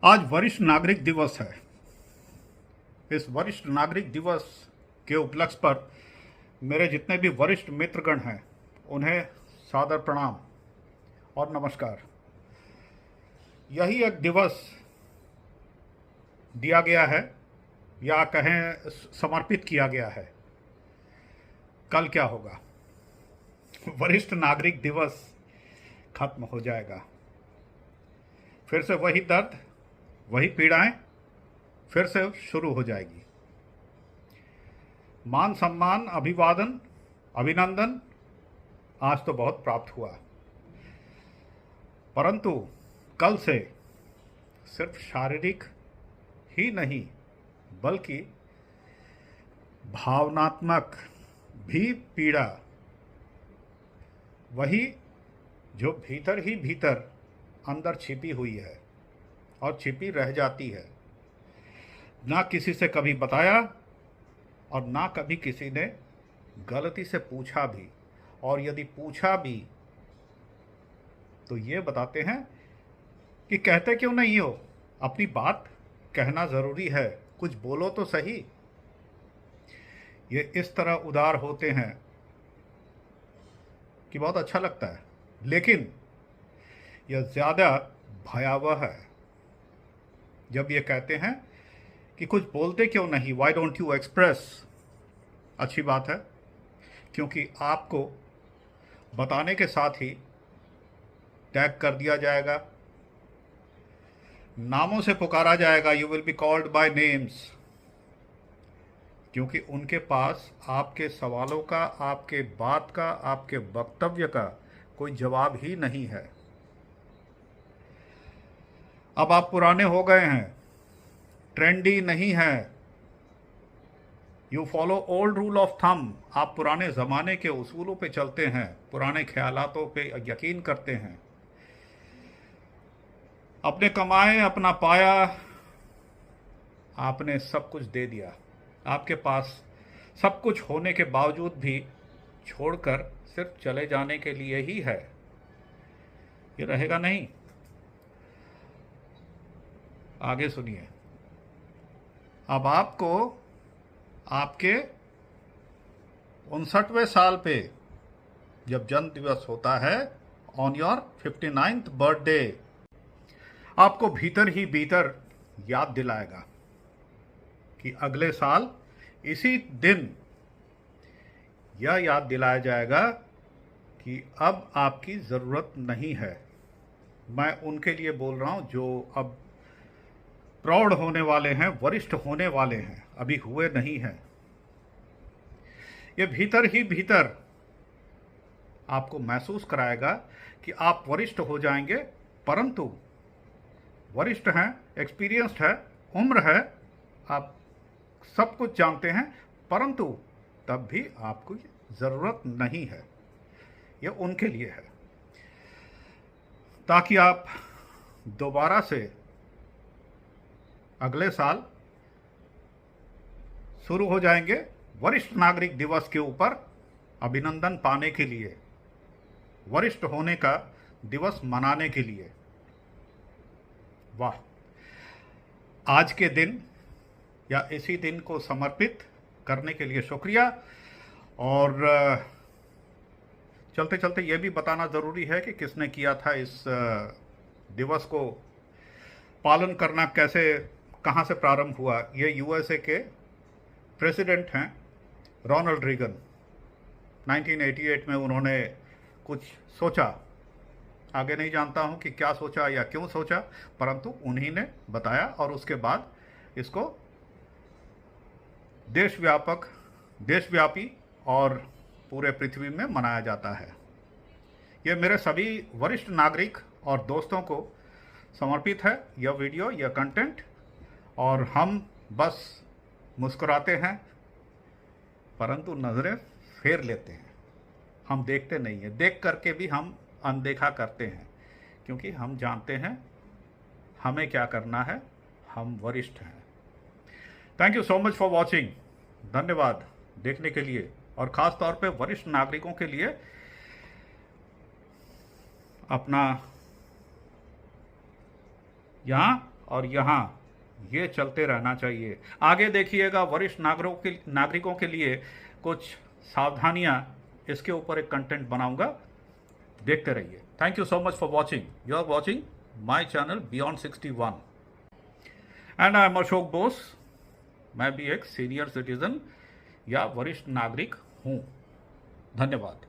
आज वरिष्ठ नागरिक दिवस है। इस वरिष्ठ नागरिक दिवस के उपलक्ष्य पर मेरे जितने भी वरिष्ठ मित्रगण हैं उन्हें सादर प्रणाम और नमस्कार। यही एक दिवस दिया गया है या कहें समर्पित किया गया है। कल क्या होगा? वरिष्ठ नागरिक दिवस खत्म हो जाएगा। फिर से वही दर्द, वही पीड़ाएं फिर से शुरू हो जाएगी। मान सम्मान, अभिवादन, अभिनंदन आज तो बहुत प्राप्त हुआ, परंतु कल से सिर्फ शारीरिक ही नहीं बल्कि भावनात्मक भी पीड़ा, वही जो भीतर ही भीतर अंदर छिपी हुई है और छिपी रह जाती है, ना किसी से कभी बताया और ना कभी किसी ने गलती से पूछा भी, और यदि पूछा भी तो ये बताते हैं कि कहते क्यों नहीं हो, अपनी बात कहना ज़रूरी है, कुछ बोलो तो सही। ये इस तरह उदार होते हैं कि बहुत अच्छा लगता है, लेकिन यह ज़्यादा भयावह है जब ये कहते हैं कि कुछ बोलते क्यों नहीं, वाई डोंट यू एक्सप्रेस। अच्छी बात है, क्योंकि आपको बताने के साथ ही टैग कर दिया जाएगा, नामों से पुकारा जाएगा, you will be called by names, क्योंकि उनके पास आपके सवालों का, आपके बात का, आपके वक्तव्य का कोई जवाब ही नहीं है। अब आप पुराने हो गए हैं, ट्रेंडी नहीं है, you follow old rule of thumb, आप पुराने ज़माने के उसूलों पे चलते हैं, पुराने ख्यालातों पे यकीन करते हैं। अपने कमाए, अपना पाया, आपने सब कुछ दे दिया, आपके पास सब कुछ होने के बावजूद भी छोड़कर सिर्फ चले जाने के लिए ही है। ये रहेगा नहीं। आगे सुनिए। अब आपको आपके 59वें साल पे जब जन्म दिवस होता है, ऑन योर 59th बर्थडे, आपको भीतर ही भीतर याद दिलाएगा कि अगले साल इसी दिन यह याद दिलाया जाएगा कि अब आपकी ज़रूरत नहीं है। मैं उनके लिए बोल रहा हूँ जो अब प्रौढ़ होने वाले हैं, वरिष्ठ होने वाले हैं, अभी हुए नहीं हैं। ये भीतर ही भीतर आपको महसूस कराएगा कि आप वरिष्ठ हो जाएंगे, परंतु वरिष्ठ हैं, एक्सपीरियंस्ड है, उम्र है, आप सब कुछ जानते हैं, परंतु तब भी आपको ज़रूरत नहीं है। ये उनके लिए है, ताकि आप दोबारा से अगले साल शुरू हो जाएंगे वरिष्ठ नागरिक दिवस के ऊपर अभिनंदन पाने के लिए, वरिष्ठ होने का दिवस मनाने के लिए। वाह! आज के दिन या इसी दिन को समर्पित करने के लिए शुक्रिया। और चलते चलते ये भी बताना ज़रूरी है कि किसने किया था इस दिवस को पालन करना, कैसे, कहाँ से प्रारंभ हुआ। ये यूएसए के प्रेसिडेंट हैं रोनाल्ड रीगन। 1988 में उन्होंने कुछ सोचा, आगे नहीं जानता हूँ कि क्या सोचा या क्यों सोचा, परंतु उन्हीं ने बताया और उसके बाद इसको देशव्यापी और पूरे पृथ्वी में मनाया जाता है। ये मेरे सभी वरिष्ठ नागरिक और दोस्तों को समर्पित है यह वीडियो, यह कंटेंट, और हम बस मुस्कुराते हैं परंतु नज़रें फेर लेते हैं, हम देखते नहीं हैं, देख करके भी हम अनदेखा करते हैं, क्योंकि हम जानते हैं हमें क्या करना है, हम वरिष्ठ हैं। Thank you so much for watching. धन्यवाद देखने के लिए, और ख़ास तौर पे वरिष्ठ नागरिकों के लिए अपना यहाँ और यहाँ ये चलते रहना चाहिए। आगे देखिएगा वरिष्ठ नागरिकों के लिए कुछ सावधानियाँ, इसके ऊपर एक कंटेंट बनाऊंगा, देखते रहिए। Thank you so much for watching. You are watching my channel beyond 61 and I am Ashok Bose. मैं भी एक सीनियर सिटीजन या वरिष्ठ नागरिक हूँ। धन्यवाद।